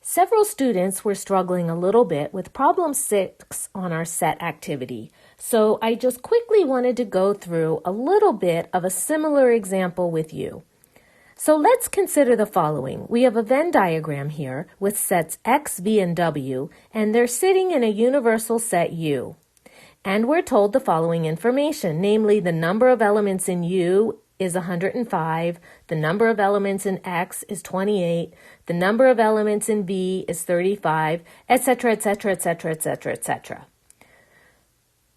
Several students were struggling a little bit with problem 6 on our set activity, so I just quickly wanted to go through a little bit of a similar example with you. So let's consider the following. We have a Venn diagram here with sets X, V, and W, and they're sitting in a universal set U. And we're told the following information, namely the number of elements in U is 105, the number of elements in X is 28, the number of elements in V is 35, etc., etc., etc., etc., etc.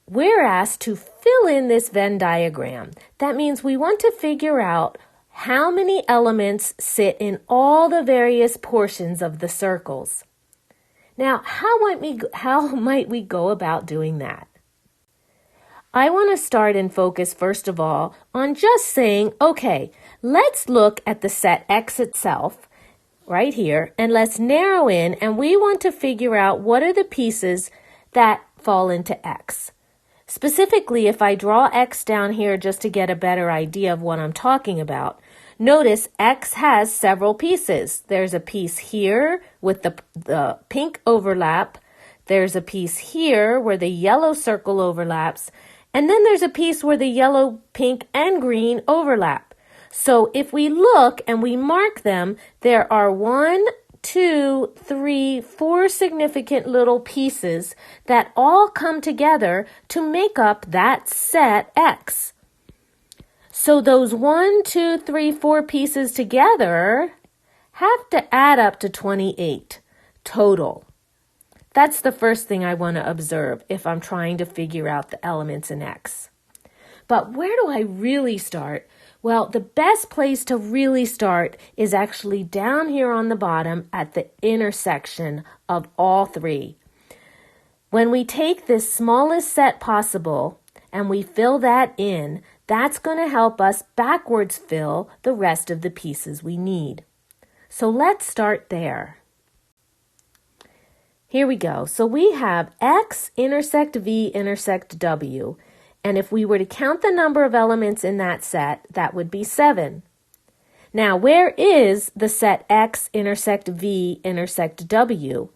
We're asked to fill in this Venn diagram. That means we want to figure out how many elements sit in all the various portions of the circles. Now, how might we go about doing that? I want to start and focus first of all on just saying, okay, let's look at the set X itself right here, and let's narrow in, and we want to figure out what are the pieces that fall into X. Specifically, if I draw X down here just to get a better idea of what I'm talking about, notice X has several pieces. There's a piece here with the pink overlap. There's a piece here where the yellow circle overlaps. And then there's a piece where the yellow, pink, and green overlap. So if we look and we mark them, there are 1, 2, 3, 4 significant little pieces that all come together to make up that set X. So those 1, 2, 3, 4 pieces together have to add up to 28 total. That's the first thing I want to observe if I'm trying to figure out the elements in X. But where do I really start? Well, the best place to really start is actually down here on the bottom at the intersection of all three. When we take this smallest set possible and we fill that in, that's going to help us backwards fill the rest of the pieces we need. So let's start there. Here we go. So we have X intersect V intersect W. And if we were to count the number of elements in that set, that would be 7. Now, where is the set X intersect V intersect W?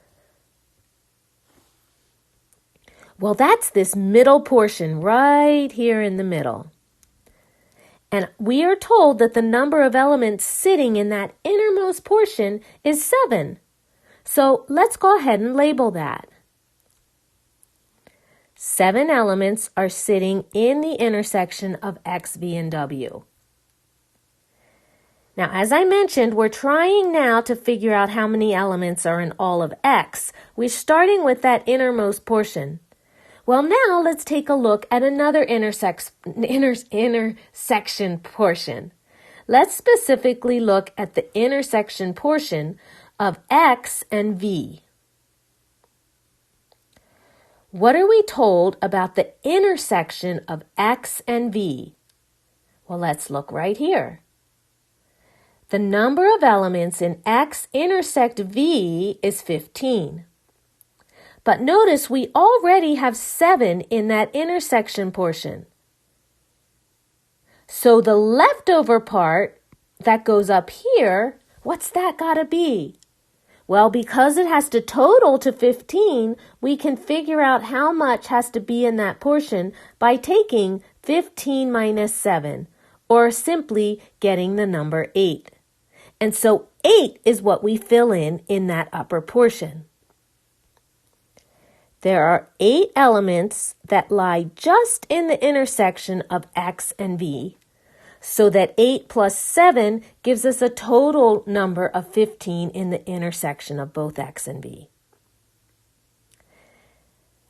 Well, that's this middle portion right here in the middle. And we are told that the number of elements sitting in that innermost portion is 7. So let's go ahead and label that. 7 elements are sitting in the intersection of X, V, and W. Now, as I mentioned, we're trying now to figure out how many elements are in all of X. We're starting with that innermost portion. Well, now let's take a look at another intersection portion. Let's specifically look at the intersection portion of X and V. What are we told about the intersection of X and V? Well, let's look right here. The number of elements in X intersect V is 15. But notice we already have 7 in that intersection portion. So the leftover part that goes up here, what's that gotta be? Well, because it has to total to 15, we can figure out how much has to be in that portion by taking 15 minus 7, or simply getting the number 8. And so 8 is what we fill in that upper portion. There are 8 elements that lie just in the intersection of X and V, so that 8 plus 7 gives us a total number of 15 in the intersection of both X and V.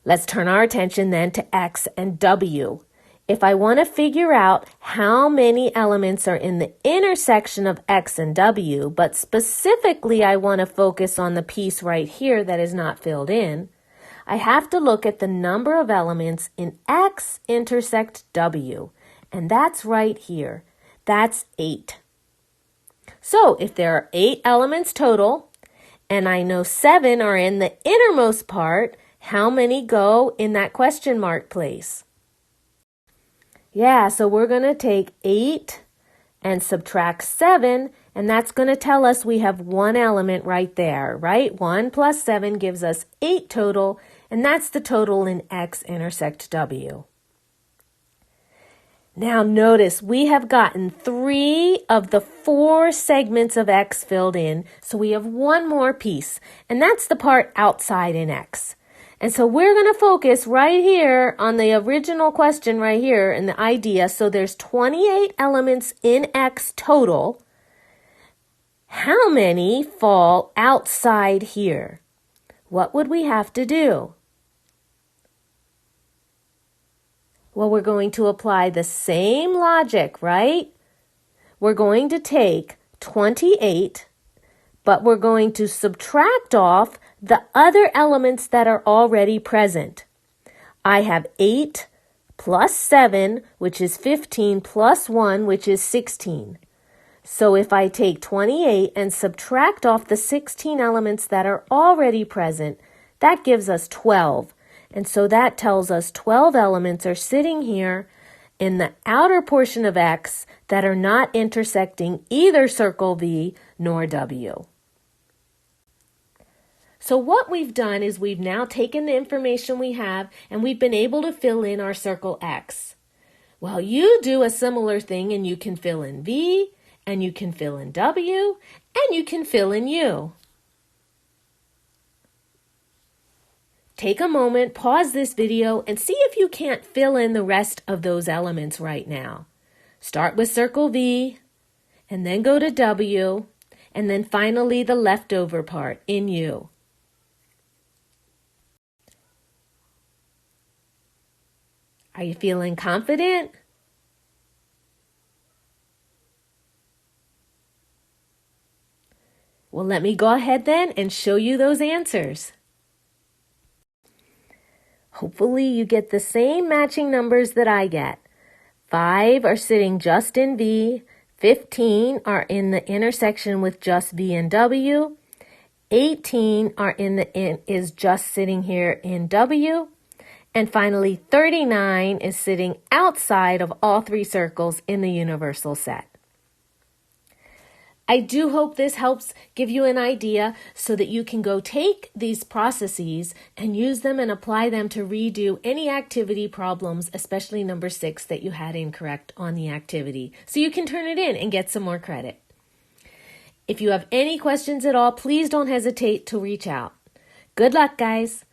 Let's turn our attention then to X and W. If I want to figure out how many elements are in the intersection of X and W, but specifically I want to focus on the piece right here that is not filled in, I have to look at the number of elements in X intersect W. And that's right here. That's 8. So if there are 8 elements total, and I know 7 are in the innermost part, how many go in that question mark place? Yeah, so we're going to take 8 and subtract 7, And that's going to tell us we have one element right there, right? 1 plus 7 gives us 8 total, and that's the total in X intersect W. Now notice we have gotten 3 of the 4 segments of X filled in, so we have one more piece, and that's the part outside in X. And so we're going to focus right here on the original question right here in the idea. So there's 28 elements in X total. How many fall outside here? What would we have to do? Well, we're going to apply the same logic, right? We're going to take 28, but we're going to subtract off the other elements that are already present. I have 8 plus 7, which is 15, plus 1, which is 16. So if I take 28 and subtract off the 16 elements that are already present, that gives us 12. And so that tells us 12 elements are sitting here in the outer portion of X that are not intersecting either circle V nor W. So what we've done is we've now taken the information we have and we've been able to fill in our circle X. Well, you do a similar thing and you can fill in V, and you can fill in W, and you can fill in U. Take a moment, pause this video, and see if you can't fill in the rest of those elements right now. Start with circle V, and then go to W, and then finally the leftover part in U. Are you feeling confident? Well, let me go ahead then and show you those answers. Hopefully you get the same matching numbers that I get. 5 are sitting just in V, 15 are in the intersection with just V and W, 18 are is just sitting here in W, and finally 39 is sitting outside of all 3 circles in the universal set. I do hope this helps give you an idea so that you can go take these processes and use them and apply them to redo any activity problems, especially number 6 that you had incorrect on the activity, so you can turn it in and get some more credit. If you have any questions at all, please don't hesitate to reach out. Good luck, guys.